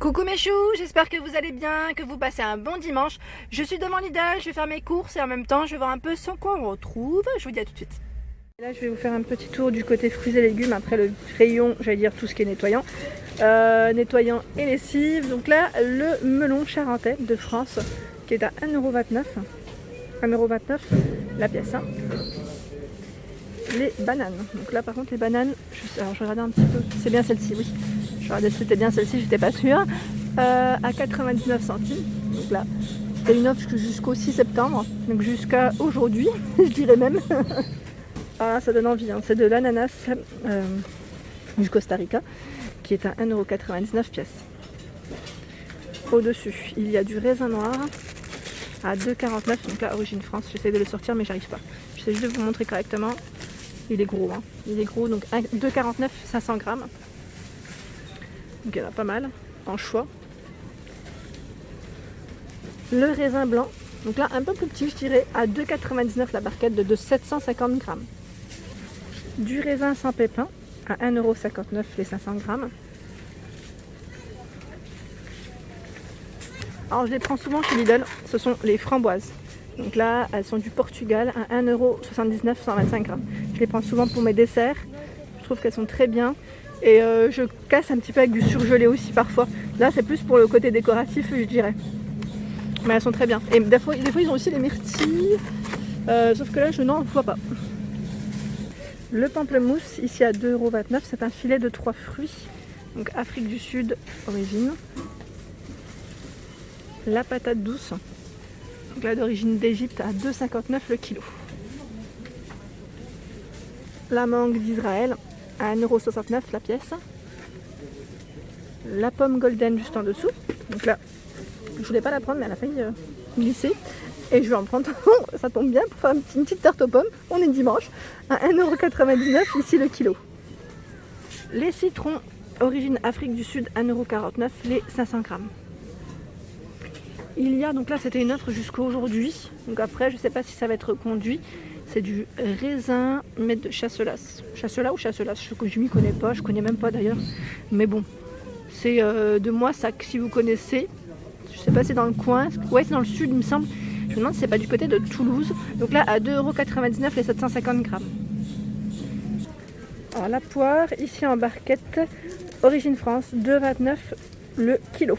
Coucou mes choux, j'espère que vous allez bien, que vous passez un bon dimanche. Je suis devant Lidl, je vais faire mes courses et en même temps je vais voir un peu ce qu'on retrouve. Je vous dis à tout de suite. Là je vais vous faire un petit tour du côté fruits et légumes après le rayon, j'allais dire tout ce qui est nettoyant. Nettoyant et lessive. Donc là le melon charentais de France qui est à 1,29€. 1,29€ la pièce. Hein. Les bananes. Donc là par contre les bananes, alors je regardais un petit peu, c'est bien celle-ci, oui. Je regardais si c'était bien celle-ci, j'étais pas sûre. À 99 centimes. Donc là, c'était une offre jusqu'au 6 septembre. Donc jusqu'à aujourd'hui, je dirais même. Ah, ça donne envie. Hein. C'est de l'ananas du Costa Rica qui est à 1,99€ pièce. Au-dessus, il y a du raisin noir à 2,49€. Donc là, origine France. J'essaie de le sortir, mais j'arrive pas. J'essaie juste de vous montrer correctement. Il est gros. Hein. Il est gros. Donc 2,49€, 500 grammes. Donc il y en a pas mal en choix. Le raisin blanc, donc là un peu plus petit je dirais, à 2,99€ la barquette de 750 grammes. Du raisin sans pépins à 1,59€ les 500 grammes. Alors je les prends souvent chez Lidl, ce sont les framboises. Donc là elles sont du Portugal à 1,79€, 125 grammes. Je les prends souvent pour mes desserts, je trouve qu'elles sont très bien. Et je casse un petit peu avec du surgelé aussi parfois. Là c'est plus pour le côté décoratif je dirais. Mais elles sont très bien. Et des fois ils ont aussi les myrtilles. Sauf que là je n'en vois pas. Le pamplemousse ici à 2,29€. C'est un filet de 3 fruits. Donc Afrique du Sud origine. La patate douce. Donc là d'origine d'Égypte à 2,59€ le kilo. La mangue d'Israël à 1,69€ la pièce. La pomme golden juste en dessous. Donc là, je voulais pas la prendre mais elle a failli glisser. Et je vais en prendre, ça tombe bien pour faire une petite tarte aux pommes. On est dimanche. À 1,99€ ici le kilo. Les citrons, origine Afrique du Sud, 1,49€ les 500 grammes. Il y a, donc là c'était une offre jusqu'à aujourd'hui. Donc après, je sais pas si ça va être reconduit. C'est du raisin, mais de chasselas. Chasselas ou chasselas, je m'y connais pas, je connais même pas d'ailleurs. Mais bon, c'est de Moissac si vous connaissez. Je sais pas si c'est dans le coin. Ouais, c'est dans le sud, il me semble. Je me demande si c'est pas du côté de Toulouse. Donc là, à 2,99€ les 750 grammes. Alors la poire, ici en barquette, origine France, 2,29€ le kilo.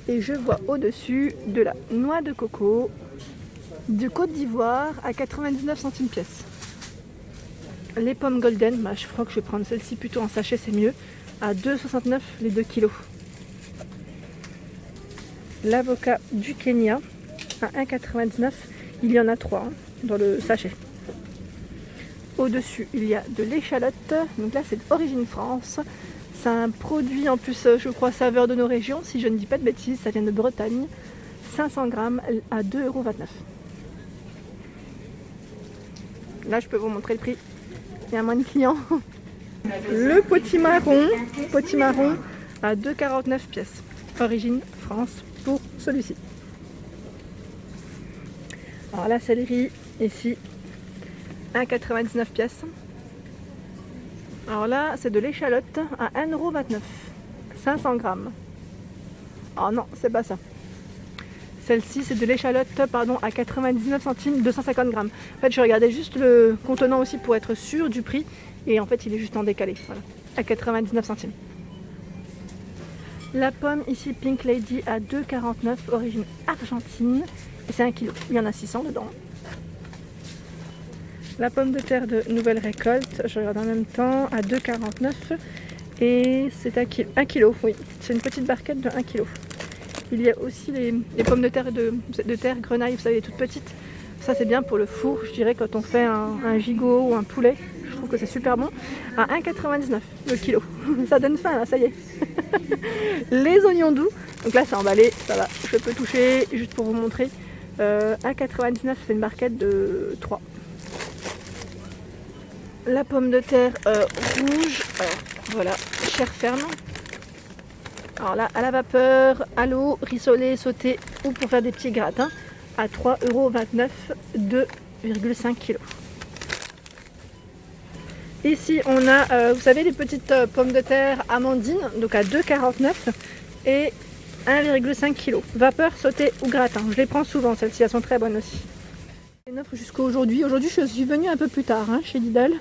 Et je vois au-dessus de la noix de coco de Côte d'Ivoire à 99 centimes pièce. Les pommes golden, bah, je crois que je vais prendre celle-ci plutôt en sachet, c'est mieux, à 2,69€ les 2 kilos. L'avocat du Kenya à 1,99€, il y en a 3 hein, dans le sachet. Au-dessus, il y a de l'échalote, donc là c'est d'origine France. C'est un produit en plus, je crois, saveur de nos régions, si je ne dis pas de bêtises, ça vient de Bretagne. 500 grammes à 2,29€. Là, je peux vous montrer le prix. Il y a moins de clients. Le potimarron à 2,49€ pièce. Origine France pour celui-ci. Alors la céleri, ici, 1,99€ pièce. Alors là, c'est de l'échalote à 1,29€. 500 grammes. Oh non, c'est pas ça. Celle-ci, c'est de l'échalote, pardon, à 99 centimes, 250 grammes. En fait, je regardais juste le contenant aussi pour être sûr du prix. Et en fait, il est juste en décalé. Voilà, à 99 centimes. La pomme, ici, Pink Lady, à 2,49€, origine argentine. Et c'est 1 kg. Il y en a 600 dedans. La pomme de terre de nouvelle récolte, je regarde en même temps, à 2,49€. Et c'est 1 kg, oui. C'est une petite barquette de 1 kg. Il y a aussi les pommes de terre grenaille, vous savez, les toutes petites. Ça c'est bien pour le four, je dirais, quand on fait un gigot ou un poulet. Je trouve que c'est super bon. À 1,99€ le kilo. Ça donne faim là, ça y est. Les oignons doux, donc là c'est emballé, ça va. Je peux toucher juste pour vous montrer. 1,99€, c'est une barquette de 3. La pomme de terre rouge, voilà, chair ferme. Alors là, à la vapeur, à l'eau, rissolé, sauté ou pour faire des petits gratins à 3,29€, 2,5 kg. Ici, on a, vous savez, les petites pommes de terre amandines, donc à 2,49€. et 1,5 kg. Vapeur, sauté ou gratin. Je les prends souvent, celles-ci, elles sont très bonnes aussi. Une offre jusqu'à aujourd'hui. Aujourd'hui, je suis venue un peu plus tard chez Lidl.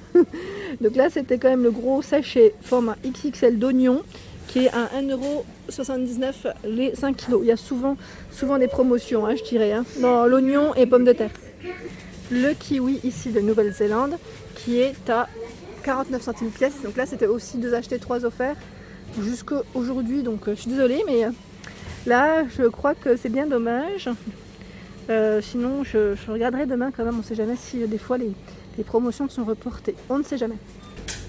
Donc là, c'était quand même le gros sachet format XXL d'oignons qui est à 1,79 € les 5 kg. Il y a souvent des promotions, je dirais, dans l'oignon et pommes de terre. Le kiwi ici de Nouvelle-Zélande qui est à 49 centimes pièce. Donc là, c'était aussi 2 achetés, 3 offerts jusqu'à aujourd'hui. Donc je suis désolée, mais là, je crois que c'est bien dommage. Sinon, je regarderai demain quand même. On ne sait jamais si des fois les promotions sont reportées. On ne sait jamais.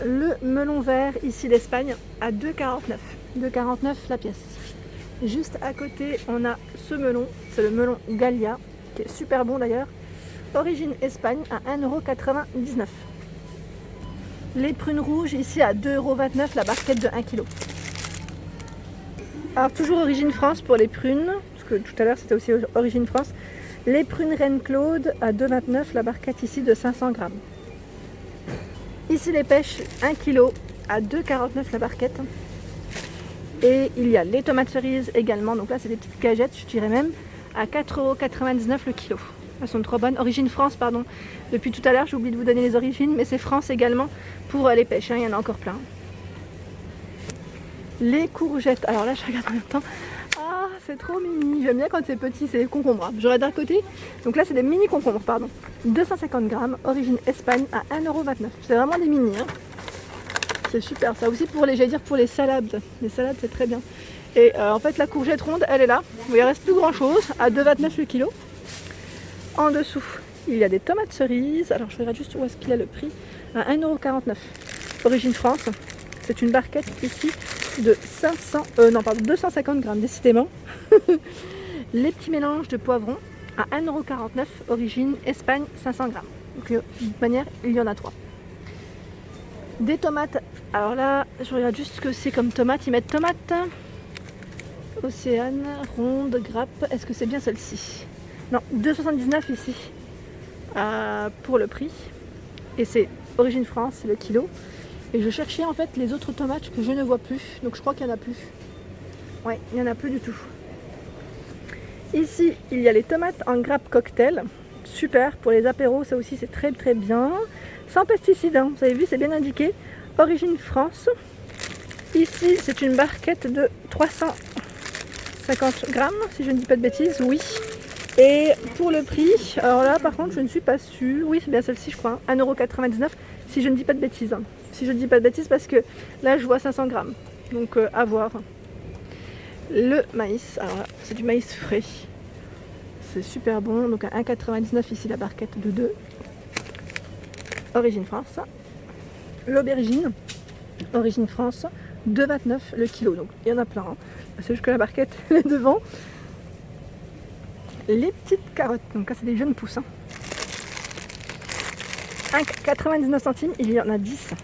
Le melon vert ici d'Espagne à 2,49 €. 2,49 € la pièce. Juste à côté, on a ce melon. C'est le melon Gallia, qui est super bon d'ailleurs. Origine Espagne à 1,99 €. Les prunes rouges ici à 2,29 € la barquette de 1 kg. Alors toujours origine France pour les prunes, parce que tout à l'heure c'était aussi origine France. Les prunes Reine Claude à 2,29 € la barquette ici de 500 grammes. Ici les pêches 1 kg à 2,49 € la barquette. Et il y a les tomates cerises également, donc là c'est des petites cagettes je dirais même, à 4,99 € le kilo. Elles sont trop bonnes. Origine France, pardon. Depuis tout à l'heure j'ai oublié de vous donner les origines, mais c'est France également pour les pêches, il y en a encore plein. Les courgettes, alors là je regarde en même temps. Ah, c'est trop mimi. J'aime bien quand c'est petit, c'est les concombres. J'aurais d'un côté. Donc là, c'est des mini concombres, pardon. 250 grammes, origine Espagne à 1,29 €. C'est vraiment des mini. C'est super. Ça aussi pour j'allais dire pour les salades. Les salades, c'est très bien. Et en fait, la courgette ronde, elle est là. Il ne reste plus grand chose à 2,29 € le kilo. En dessous, il y a des tomates cerises. Alors, je regarde juste où est-ce qu'il a le prix. À 1,49 €. Origine France. C'est une barquette ici de 250 grammes, décidément. Les petits mélanges de poivrons à 1,49 €, origine Espagne, 500 grammes. Donc de toute manière, il y en a 3. Des tomates, alors là, je regarde juste ce que c'est comme tomate. Ils mettent tomate Océane, ronde, grappe. Est-ce que c'est bien celle-ci? Non, 2,79 € ici pour le prix. Et c'est origine France, c'est le kilo. Et je cherchais en fait les autres tomates que je ne vois plus. Donc je crois qu'il n'y en a plus. Ouais, il n'y en a plus du tout. Ici, il y a les tomates en grappe cocktail. Super pour les apéros, ça aussi c'est très très bien. Sans pesticides, vous avez vu, c'est bien indiqué. Origine France. Ici, c'est une barquette de 350 grammes, si je ne dis pas de bêtises, oui. Et pour le prix, alors là par contre je ne suis pas sûre. Oui, c'est bien celle-ci je crois, 1,99 €, si je ne dis pas de bêtises. Si je ne dis pas de bêtises parce que là je vois 500 grammes. Donc à voir. Le maïs, alors là c'est du maïs frais. C'est super bon. Donc à 1,99 € ici la barquette de 2. Origine France. L'aubergine, origine France, 2,29 € le kilo. Donc il y en a plein. C'est juste que la barquette elle est devant. Les petites carottes, donc là c'est des jeunes pousses. 1,99 centimes, il y en a 10.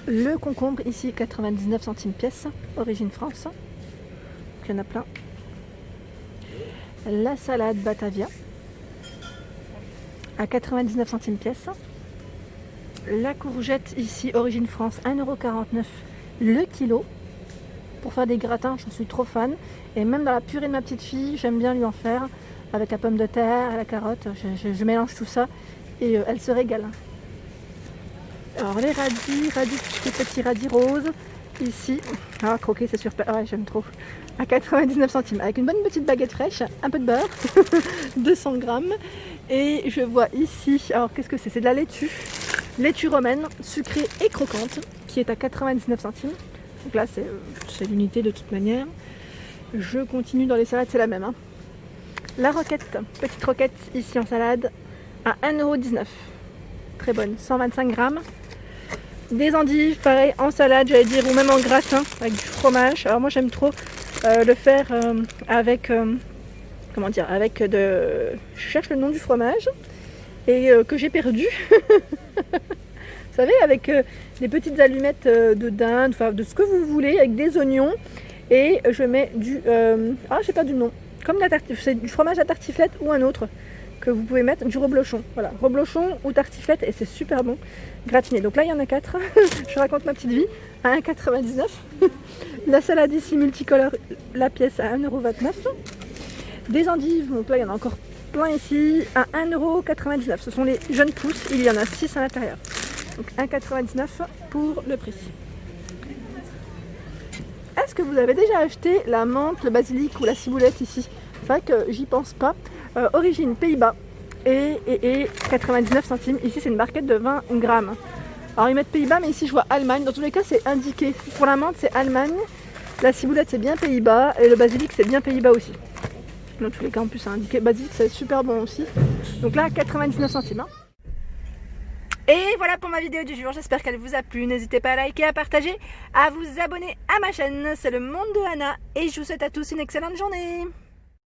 Le concombre ici 99 centimes pièce, origine France. Donc, il y en a plein. La salade Batavia à 99 centimes pièce. La courgette ici, origine France, 1,49 € le kilo. Pour faire des gratins, j'en suis trop fan. Et même dans la purée de ma petite fille, j'aime bien lui en faire. Avec la pomme de terre, la carotte, je mélange tout ça et elle se régale. Alors les radis, les petits radis roses, ici, croquer c'est super, ouais j'aime trop, à 99 centimes, avec une bonne petite baguette fraîche, un peu de beurre, 200 grammes, et je vois ici, alors qu'est-ce que c'est? C'est de la laitue romaine, sucrée et croquante, qui est à 99 centimes, donc là c'est l'unité de toute manière. Je continue dans les salades, c'est la même. La roquette, petite roquette ici en salade, à 1,19 €. Très bonne, 125 grammes. Des endives, pareil, en salade, j'allais dire, ou même en gratin, avec du fromage. Alors moi j'aime trop le faire avec, je cherche le nom du fromage, et que j'ai perdu. Vous savez, avec des petites allumettes de dinde, enfin de ce que vous voulez, avec des oignons, et je mets du, j'ai pas du nom. Comme c'est du fromage à tartiflette ou un autre. que vous pouvez mettre du reblochon. Voilà, reblochon ou tartiflette et c'est super bon. Gratiné. Donc là, il y en a 4. Je raconte ma petite vie. À 1,99 €. La salade ici multicolore, la pièce à 1,29 €. Des endives, donc là, il y en a encore plein ici, à 1,99 €. Ce sont les jeunes pousses. Il y en a 6 à l'intérieur. Donc 1,99 € pour le prix. Est-ce que vous avez déjà acheté la menthe, le basilic ou la ciboulette ici? C'est vrai que j'y pense pas. Origine Pays-Bas et 99 centimes. Ici c'est une barquette de 20 grammes. Alors ils mettent Pays-Bas mais ici je vois Allemagne. Dans tous les cas c'est indiqué. Pour la menthe c'est Allemagne, la ciboulette c'est bien Pays-Bas et le basilic c'est bien Pays-Bas aussi. Dans tous les cas en plus c'est indiqué. Basilic c'est super bon aussi. Donc là 99 centimes. Hein. Et voilà pour ma vidéo du jour, j'espère qu'elle vous a plu. N'hésitez pas à liker, à partager, à vous abonner à ma chaîne. C'est le monde de Anna et je vous souhaite à tous une excellente journée.